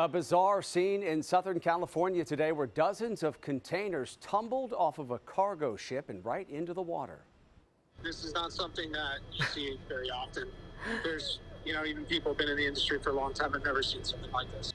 A bizarre scene in Southern California today where dozens of containers tumbled off of a cargo ship and right into the water. This is not something that you see very often. There's, even people who've been in the industry for a long time have never seen something like this.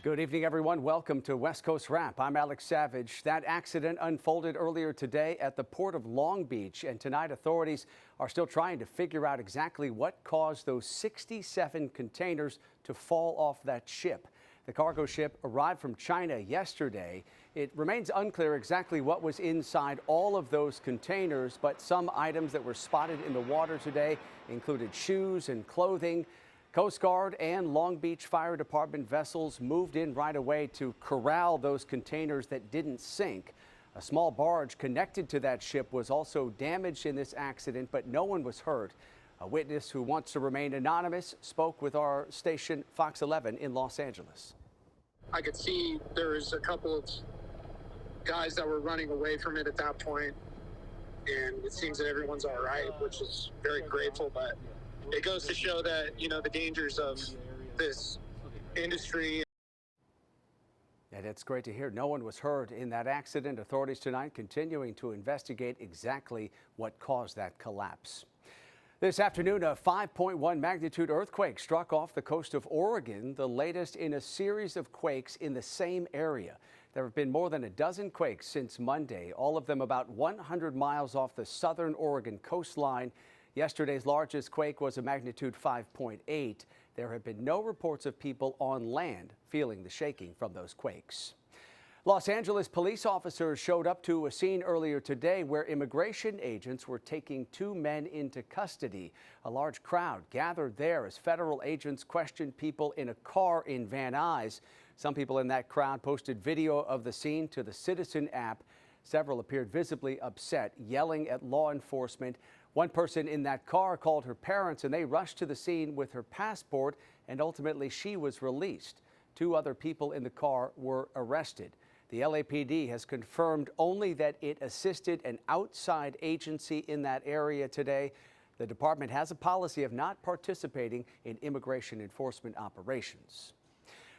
Good evening, everyone. Welcome to West Coast Wrap. I'm Alex Savage. That accident unfolded earlier today at the port of Long Beach, and tonight authorities are still trying to figure out exactly what caused those 67 containers to fall off that ship. The cargo ship arrived from China yesterday. It remains unclear exactly what was inside all of those containers, but some items that were spotted in the water today included shoes and clothing. Coast Guard and Long Beach Fire Department vessels moved in right away to corral those containers that didn't sink. A small barge connected to that ship was also damaged in this accident, but no one was hurt. A witness who wants to remain anonymous spoke with our station Fox 11 in Los Angeles. I could see there was a couple of guys that were running away from it at that point, and it seems that everyone's all right, which is very grateful, but it goes to show that, the dangers of this industry. And it's great to hear no one was hurt in that accident. Authorities tonight continuing to investigate exactly what caused that collapse. This afternoon, a 5.1 magnitude earthquake struck off the coast of Oregon, the latest in a series of quakes in the same area. There have been more than a dozen quakes since Monday, all of them about 100 miles off the southern Oregon coastline. Yesterday's largest quake was a magnitude 5.8. There have been no reports of people on land feeling the shaking from those quakes. Los Angeles police officers showed up to a scene earlier today where immigration agents were taking two men into custody. A large crowd gathered there as federal agents questioned people in a car in Van Nuys. Some people in that crowd posted video of the scene to the Citizen app. Several appeared visibly upset, yelling at law enforcement. One person in that car called her parents, and they rushed to the scene with her passport, and ultimately she was released. Two other people in the car were arrested. The LAPD has confirmed only that it assisted an outside agency in that area today. The department has a policy of not participating in immigration enforcement operations.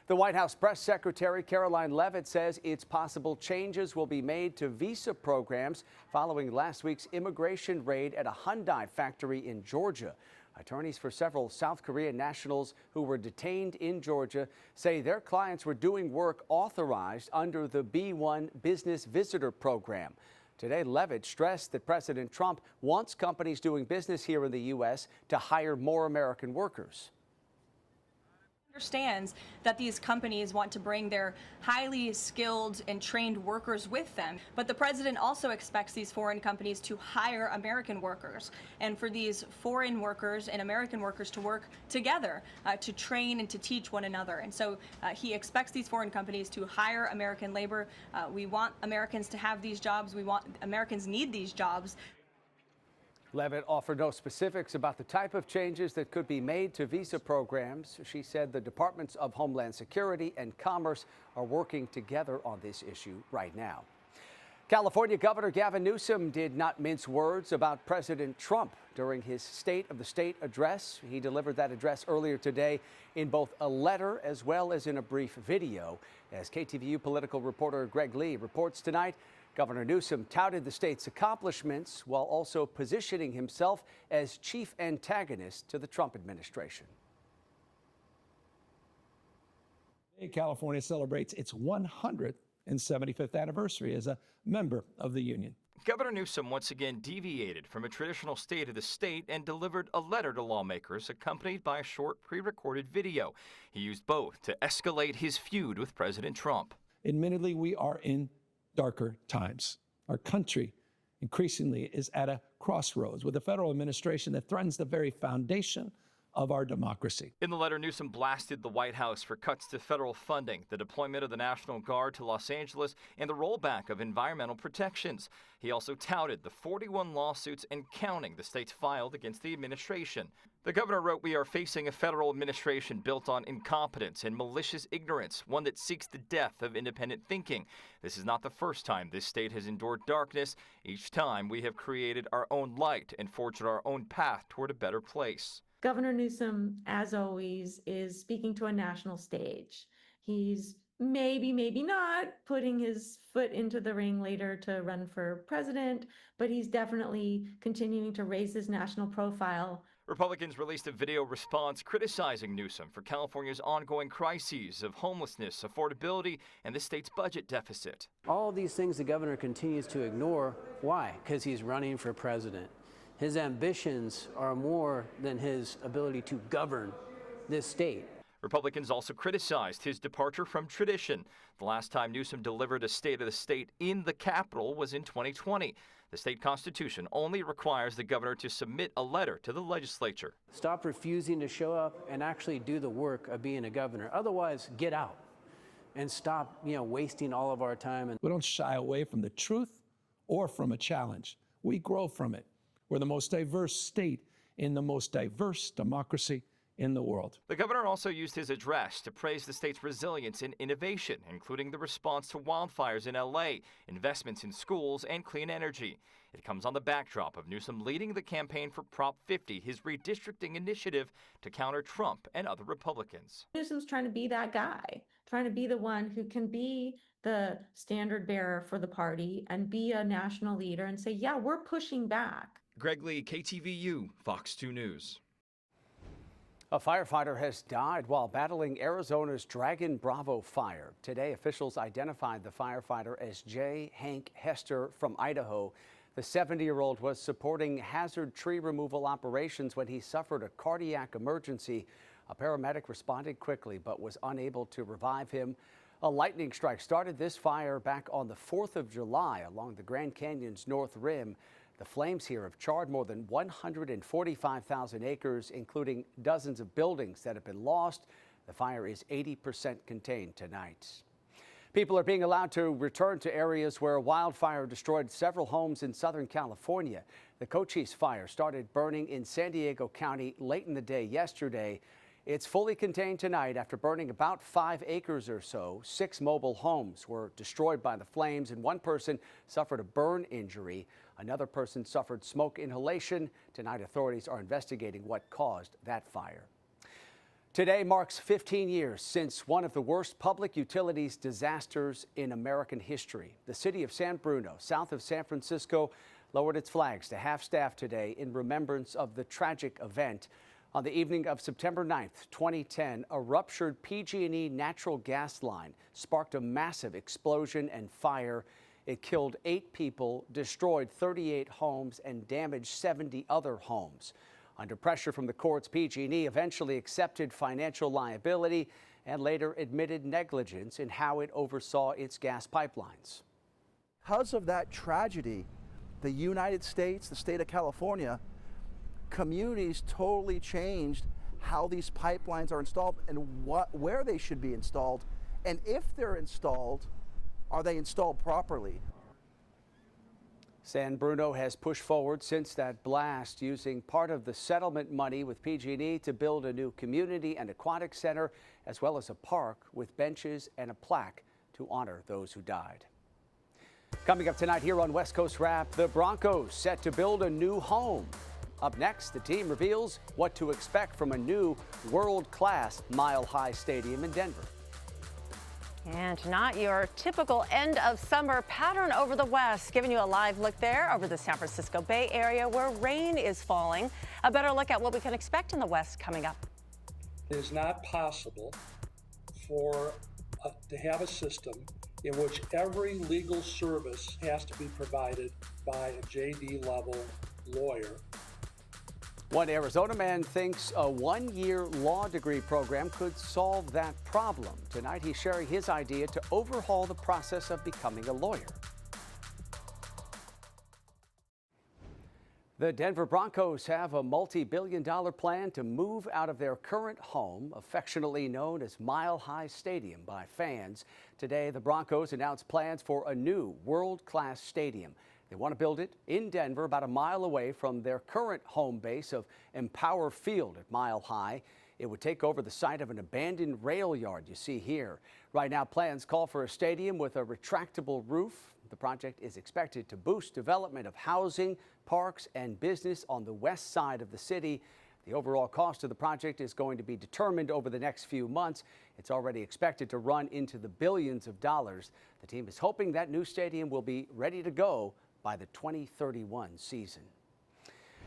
The White House press secretary Caroline Leavitt says it's possible changes will be made to visa programs following last week's immigration raid at a Hyundai factory in Georgia. Attorneys for several South Korean nationals who were detained in Georgia say their clients were doing work authorized under the B-1 Business Visitor Program. Today, Leavitt stressed that President Trump wants companies doing business here in the U.S. to hire more American workers. Understands that these companies want to bring their highly skilled and trained workers with them, but the president also expects these foreign companies to hire American workers, and for these foreign workers and American workers to work together to train and to teach one another. And so he expects these foreign companies to hire American labor. We want Americans to have these jobs. Americans need these jobs. Leavitt offered no specifics about the type of changes that could be made to visa programs. She said the Departments of Homeland Security and Commerce are working together on this issue right now. California Governor Gavin Newsom did not mince words about President Trump during his State of the State address. He delivered that address earlier today in both a letter as well as in a brief video. As KTVU political reporter Greg Lee reports tonight, Governor Newsom touted the state's accomplishments while also positioning himself as chief antagonist to the Trump administration. Today, California celebrates its 175th anniversary as a member of the Union. Governor Newsom once again deviated from a traditional State of the State and delivered a letter to lawmakers accompanied by a short pre-recorded video. He used both to escalate his feud with President Trump. Admittedly, we are in darker times. Our country increasingly is at a crossroads with a federal administration that threatens the very foundation of our democracy. In the letter, Newsom blasted the White House for cuts to federal funding, the deployment of the National Guard to Los Angeles, and the rollback of environmental protections. He also touted the 41 lawsuits and counting the states filed against the administration. The governor wrote, "We are facing a federal administration built on incompetence and malicious ignorance, one that seeks the death of independent thinking. This is not the first time this state has endured darkness. Each time we have created our own light and forged our own path toward a better place." Governor Newsom, as always, is speaking to a national stage. He's maybe not putting his foot into the ring later to run for president, but he's definitely continuing to raise his national profile. Republicans released a video response criticizing Newsom for California's ongoing crises of homelessness, affordability, and the state's budget deficit. All these things the governor continues to ignore. Why? Because he's running for president. His ambitions are more than his ability to govern this state. Republicans also criticized his departure from tradition. The last time Newsom delivered a State of the State in the Capitol was in 2020. The state constitution only requires the governor to submit a letter to the legislature. Stop refusing to show up and actually do the work of being a governor. Otherwise, get out and stop, wasting all of our time. We don't shy away from the truth or from a challenge. We grow from it. We're the most diverse state in the most diverse democracy in the world. The governor also used his address to praise the state's resilience and innovation, including the response to wildfires in LA, investments in schools, and clean energy. It comes on the backdrop of Newsom leading the campaign for Prop 50, his redistricting initiative to counter Trump and other Republicans. Newsom's trying to be that guy, trying to be the one who can be the standard bearer for the party and be a national leader and say, yeah, we're pushing back. Greg Lee, KTVU, Fox 2 News. A firefighter has died while battling Arizona's Dragon Bravo fire. Today, officials identified the firefighter as J. Hank Hester from Idaho. The 70-year-old was supporting hazard tree removal operations when he suffered a cardiac emergency. A paramedic responded quickly but was unable to revive him. A lightning strike started this fire back on the 4th of July along the Grand Canyon's north rim. The flames here have charred more than 145,000 acres, including dozens of buildings that have been lost. The fire is 80% contained tonight. People are being allowed to return to areas where a wildfire destroyed several homes in Southern California. The Cochise fire started burning in San Diego County late in the day yesterday. It's fully contained tonight after burning about 5 acres or so. 6 mobile homes were destroyed by the flames, and one person suffered a burn injury. Another person suffered smoke inhalation. Tonight, authorities are investigating what caused that fire. Today marks 15 years since one of the worst public utilities disasters in American history. The city of San Bruno, south of San Francisco, lowered its flags to half-staff today in remembrance of the tragic event. On the evening of September 9th, 2010, a ruptured PG&E natural gas line sparked a massive explosion and fire. It killed 8 people, destroyed 38 homes, and damaged 70 other homes. Under pressure from the courts, PG&E eventually accepted financial liability and later admitted negligence in how it oversaw its gas pipelines. Because of that tragedy, the United States, the state of California, communities totally changed how these pipelines are installed and where they should be installed, and if they're installed, are they installed properly? San Bruno has pushed forward since that blast, using part of the settlement money with PG&E to build a new community and aquatic center, as well as a park with benches and a plaque to honor those who died. Coming up tonight here on West Coast Wrap, the Broncos set to build a new home. Up next, the team reveals what to expect from a new world-class mile-high stadium in Denver. And not your typical end of summer pattern over the west, giving you a live look there over the San Francisco Bay Area where rain is falling. A better look at what we can expect in the west coming up. It is not possible to have a system in which every legal service has to be provided by a JD level lawyer. One Arizona man thinks a one-year law degree program could solve that problem. Tonight, he's sharing his idea to overhaul the process of becoming a lawyer. The Denver Broncos have a multi-billion-dollar plan to move out of their current home, affectionately known as Mile High Stadium by fans. Today, the Broncos announced plans for a new world-class stadium. They want to build it in Denver, about a mile away from their current home base of Empower Field at Mile High. It would take over the site of an abandoned rail yard you see here. Right now, plans call for a stadium with a retractable roof. The project is expected to boost development of housing, parks, and business on the west side of the city. The overall cost of the project is going to be determined over the next few months. It's already expected to run into the billions of dollars. The team is hoping that new stadium will be ready to go by the 2031 season.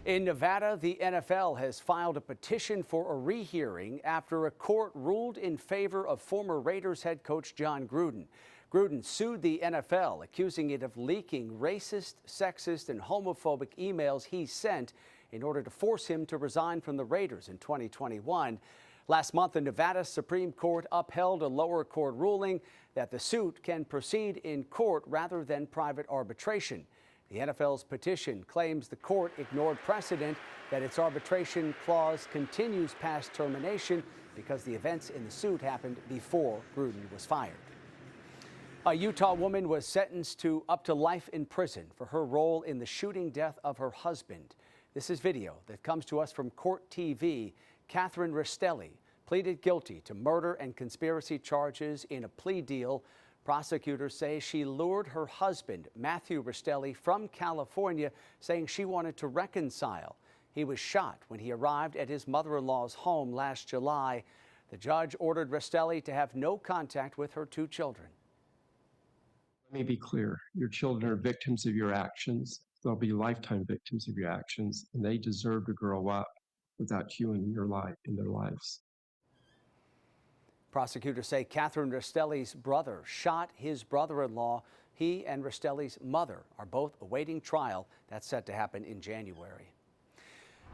In Nevada, the NFL has filed a petition for a rehearing after a court ruled in favor of former Raiders head coach John Gruden. Gruden sued the NFL, accusing it of leaking racist, sexist, and homophobic emails he sent in order to force him to resign from the Raiders in 2021. Last month, the Nevada Supreme Court upheld a lower court ruling that the suit can proceed in court rather than private arbitration. The NFL's petition claims the court ignored precedent that its arbitration clause continues past termination because the events in the suit happened before Gruden was fired. A Utah woman was sentenced to up to life in prison for her role in the shooting death of her husband. This is video that comes to us from Court TV. Catherine Restelli pleaded guilty to murder and conspiracy charges in a plea deal. Prosecutors say she lured her husband, Matthew Restelli, from California, saying she wanted to reconcile. He was shot when he arrived at his mother-in-law's home last July. The judge ordered Restelli to have no contact with her 2 children. Let me be clear. Your children are victims of your actions. They'll be lifetime victims of your actions, and they deserve to grow up without you in their lives. Prosecutors say Catherine Restelli's brother shot his brother-in-law. He and Restelli's mother are both awaiting trial. That's set to happen in January.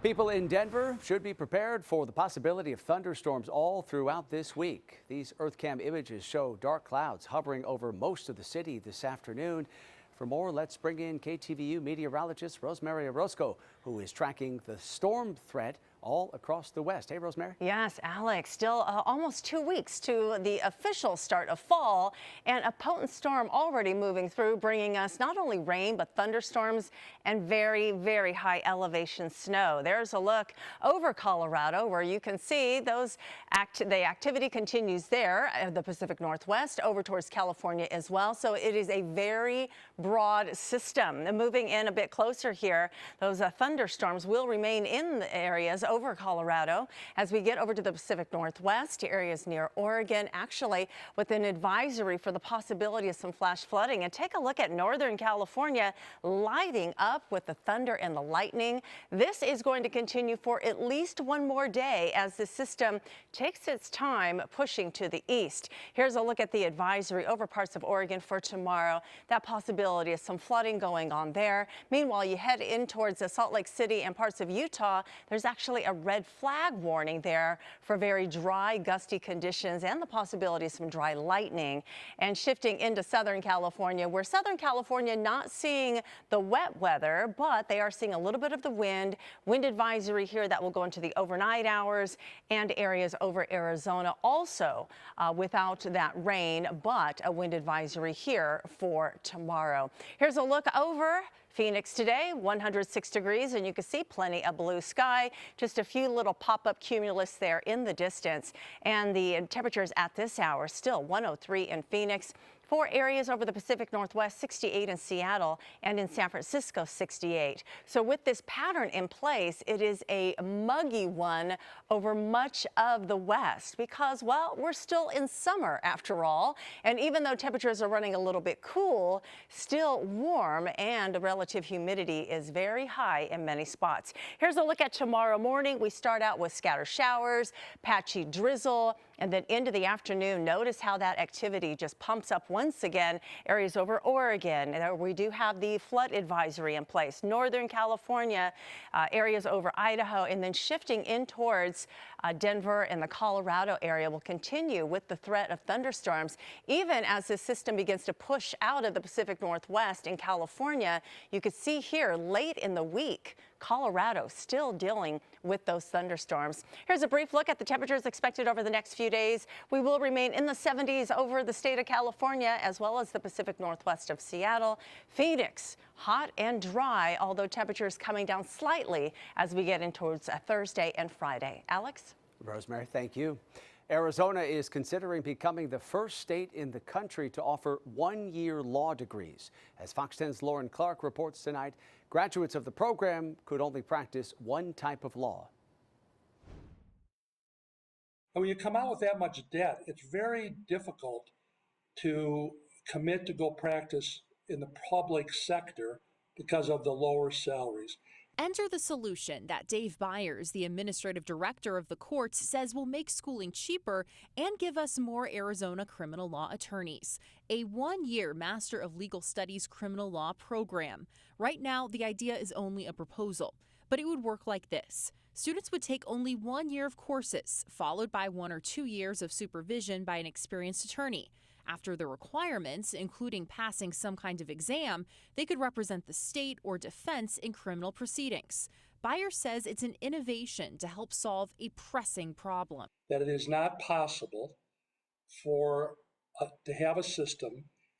People in Denver should be prepared for the possibility of thunderstorms all throughout this week. These EarthCam images show dark clouds hovering over most of the city this afternoon. For more, let's bring in KTVU meteorologist Rosemary Orozco, who is tracking the storm threat all across the West. Hey, Rosemary. Yes, Alex, still almost 2 weeks to the official start of fall, and a potent storm already moving through, bringing us not only rain, but thunderstorms and very, very high elevation snow. There's a look over Colorado where you can see the activity continues there, the Pacific Northwest, over towards California as well. So it is a very broad system. Moving in a bit closer here, those thunderstorms will remain in the areas over Colorado. As we get over to the Pacific Northwest, areas near Oregon, actually with an advisory for the possibility of some flash flooding. And take a look at Northern California lighting up with the thunder and the lightning. This is going to continue for at least one more day as the system takes its time pushing to the east. Here's a look at the advisory over parts of Oregon for tomorrow. That possibility of some flooding going on there. Meanwhile, you head in towards Salt Lake City and parts of Utah. There's actually a red flag warning there for very dry, gusty conditions and the possibility of some dry lightning. And shifting into Southern California, where Southern California not seeing the wet weather, but they are seeing a little bit of the wind advisory here that will go into the overnight hours, and areas over Arizona also without that rain, but a wind advisory here for tomorrow. Here's a look over Phoenix today, 106 degrees, and you can see plenty of blue sky. Just a few little pop-up cumulus there in the distance. And the temperatures at this hour still 103 in Phoenix. For areas over the Pacific Northwest, 68 in Seattle, and in San Francisco, 68. So with this pattern in place, it is a muggy one over much of the West because, well, we're still in summer after all. And even though temperatures are running a little bit cool, still warm, and the relative humidity is very high in many spots. Here's a look at tomorrow morning. We start out with scattered showers, patchy drizzle, and then into the afternoon, notice how that activity just pumps up once again. Areas over Oregon, we do have the flood advisory in place. Northern California, areas over Idaho, and then shifting in towards Denver and the Colorado area will continue with the threat of thunderstorms. Even as this system begins to push out of the Pacific Northwest in California, you could see here late in the week, Colorado still dealing with those thunderstorms. Here's a brief look at the temperatures expected over the next few days. We will remain in the 70s over the state of California as well as the Pacific Northwest of Seattle. Phoenix, hot and dry, although temperatures coming down slightly as we get in towards Thursday and Friday. Alex? Rosemary, thank you. Arizona is considering becoming the first state in the country to offer one-year law degrees. As Fox 10's Lauren Clark reports tonight, graduates of the program could only practice one type of law. And when you come out with that much debt, it's very difficult to commit to go practice in the public sector because of the lower salaries. Enter the solution that Dave Byers, the administrative director of the courts, says will make schooling cheaper and give us more Arizona criminal law attorneys. A one-year Master of Legal Studies criminal law program. Right now, the idea is only a proposal, but it would work like this. Students would take only 1 year of courses, followed by 1 or 2 years of supervision by an experienced attorney. After the requirements, including passing some kind of exam, they could represent the state or defense in criminal proceedings. Byers says it's an innovation to help solve a pressing problem. That it is not possible to have a system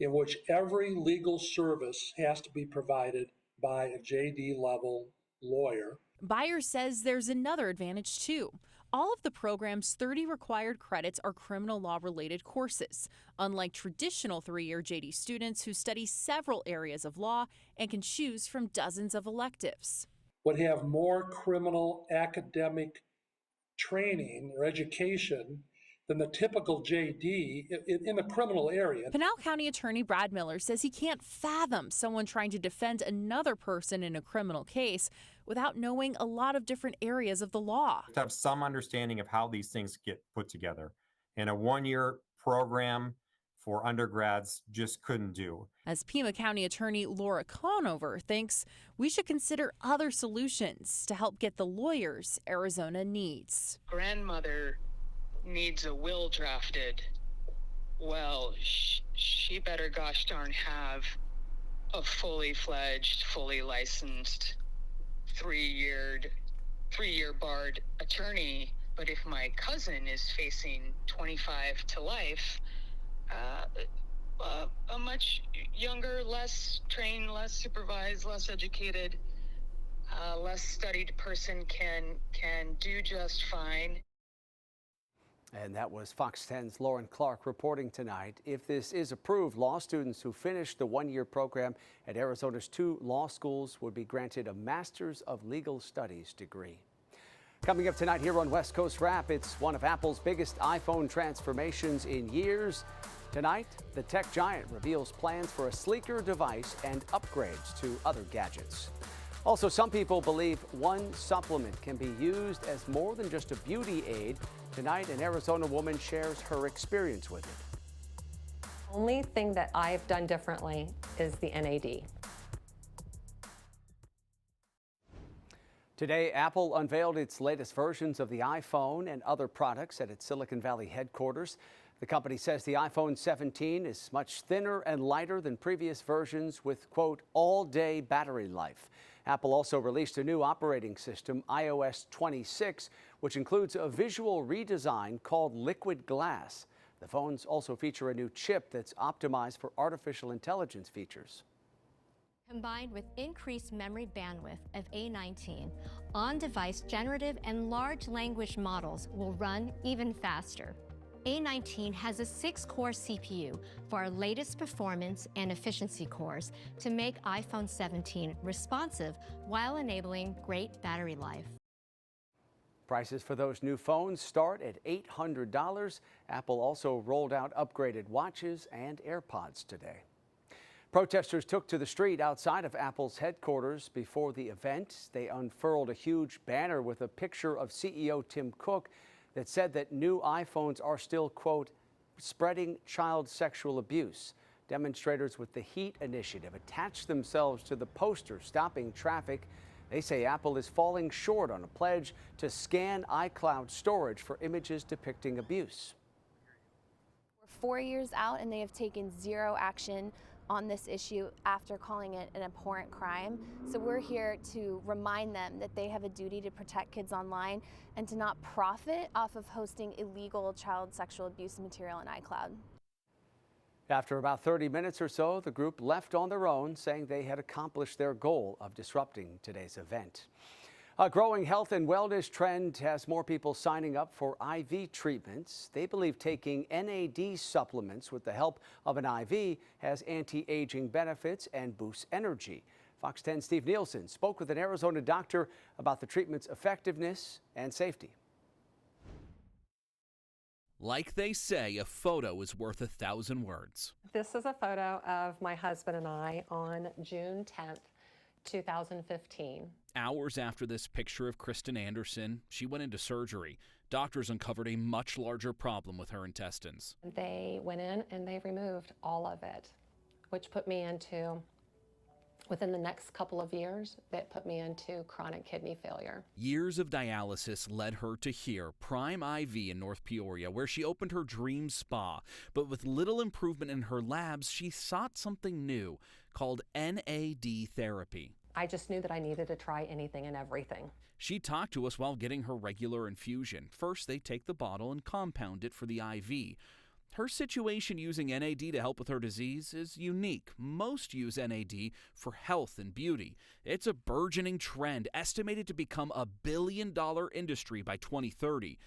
in which every legal service has to be provided by a JD level lawyer. Byers says there's another advantage too. All of the program's 30 required credits are criminal law related courses, unlike traditional 3-year JD students who study several areas of law and can choose from dozens of electives. Would have more criminal academic training or education than the typical JD in the criminal area. Pinal County Attorney Brad Miller says he can't fathom someone trying to defend another person in a criminal case without knowing a lot of different areas of the law. To have some understanding of how these things get put together. And a 1-year program for undergrads just couldn't do. As Pima County Attorney Laura Conover thinks we should consider other solutions to help get the lawyers Arizona needs. Grandmother needs a will drafted. Well, she better gosh darn have a fully fledged, fully licensed, 3-year barred attorney. But if my cousin is facing 25 to life, a much younger, less trained, less supervised, less educated, less studied person can do just fine. And that was Fox 10's Lauren Clark reporting tonight. If this is approved, law students who finish the 1-year program at Arizona's 2 law schools would be granted a Master's of Legal Studies degree. Coming up tonight here on West Coast Wrap, it's one of Apple's biggest iPhone transformations in years. Tonight, the tech giant reveals plans for a sleeker device and upgrades to other gadgets. Also, some people believe one supplement can be used as more than just a beauty aid. Tonight, an Arizona woman shares her experience with it. Only thing that I've done differently is the NAD. Today, Apple unveiled its latest versions of the iPhone and other products at its Silicon Valley headquarters. The company says the iPhone 17 is much thinner and lighter than previous versions with, quote, all-day battery life. Apple also released a new operating system, iOS 26, which includes a visual redesign called Liquid Glass. The phones also feature a new chip that's optimized for artificial intelligence features. Combined with increased memory bandwidth of A19, on-device generative and large language models will run even faster. A19 has a 6-core CPU for our latest performance and efficiency cores to make iPhone 17 responsive while enabling great battery life. Prices for those new phones start at $800. Apple also rolled out upgraded watches and AirPods today. Protesters took to the street outside of Apple's headquarters before the event. They unfurled a huge banner with a picture of CEO Tim Cook that said that new iPhones are still, quote, spreading child sexual abuse. Demonstrators with the Heat Initiative attached themselves to the poster stopping traffic. They say Apple is falling short on a pledge to scan iCloud storage for images depicting abuse. We're 4 years out and they have taken zero action on this issue after calling it an abhorrent crime. So we're here to remind them that they have a duty to protect kids online and to not profit off of hosting illegal child sexual abuse material in iCloud. After about 30 minutes or so, the group left on their own, saying they had accomplished their goal of disrupting today's event. A growing health and wellness trend has more people signing up for IV treatments. They believe taking NAD supplements with the help of an IV has anti-aging benefits and boosts energy. Fox 10's Steve Nielsen spoke with an Arizona doctor about the treatment's effectiveness and safety. Like they say, a photo is worth 1,000 words. This is a photo of my husband and I on June 10th, 2015. Hours after this picture of Kristen Anderson, she went into surgery. Doctors uncovered a much larger problem with her intestines. They went in and they removed all of it, which put me into, within the next couple of years, that put me into chronic kidney failure. Years of dialysis led her to here, Prime IV in North Peoria, where she opened her dream spa. But with little improvement in her labs, she sought something new called NAD therapy. I just knew that I needed to try anything and everything. She talked to us while getting her regular infusion. First, they take the bottle and compound it for the IV. Her situation using NAD to help with her disease is unique. Most use NAD for health and beauty. It's a burgeoning trend, estimated to become a $1 billion industry by 2030.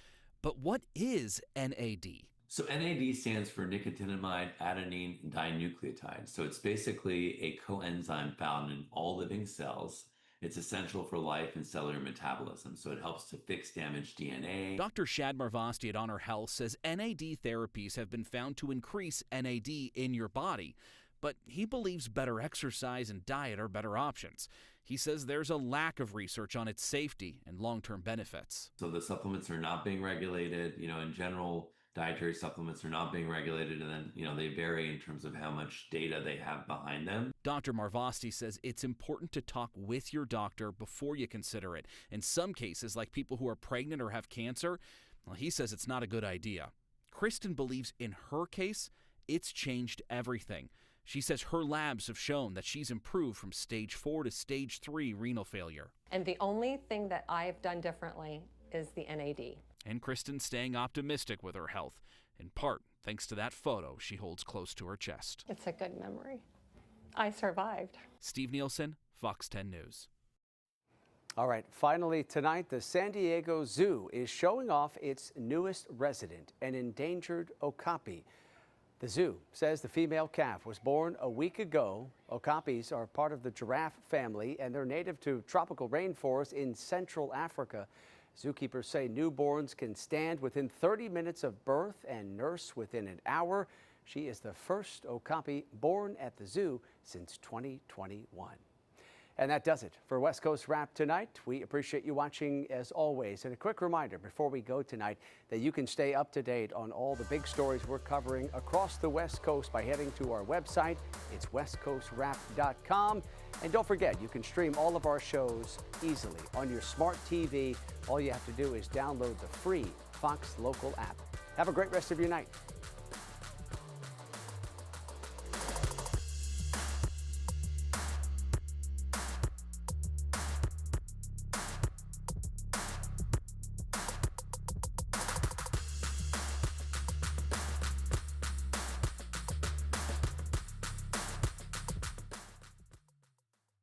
But what is NAD? So NAD stands for nicotinamide adenine dinucleotide. So it's basically a coenzyme found in all living cells. It's essential for life and cellular metabolism, so it helps to fix damaged DNA. Dr. Shad Marvasti at Honor Health says NAD therapies have been found to increase NAD in your body, but he believes better exercise and diet are better options. He says there's a lack of research on its safety and long-term benefits. So the supplements are not being regulated. In general, dietary supplements are not being regulated, and then, they vary in terms of how much data they have behind them. Dr. Marvasti says it's important to talk with your doctor before you consider it. In some cases, like people who are pregnant or have cancer, he says it's not a good idea. Kristen believes in her case, it's changed everything. She says her labs have shown that she's improved from stage 4 to stage 3 renal failure. And the only thing that I've done differently is the NAD. And Kristen's staying optimistic with her health, in part thanks to that photo she holds close to her chest. It's a good memory. I survived. Steve Nielsen, Fox 10 News. All right, finally tonight, the San Diego Zoo is showing off its newest resident, an endangered okapi. The zoo says the female calf was born a week ago. Okapis are part of the giraffe family, and they're native to tropical rainforests in Central Africa. Zookeepers say newborns can stand within 30 minutes of birth and nurse within an hour. She is the first okapi born at the zoo since 2021. And that does it for West Coast Wrap tonight. We appreciate you watching as always. And a quick reminder before we go tonight that you can stay up to date on all the big stories we're covering across the West Coast by heading to our website. It's westcoastwrap.com. And don't forget, you can stream all of our shows easily on your smart TV. All you have to do is download the free Fox Local app. Have a great rest of your night.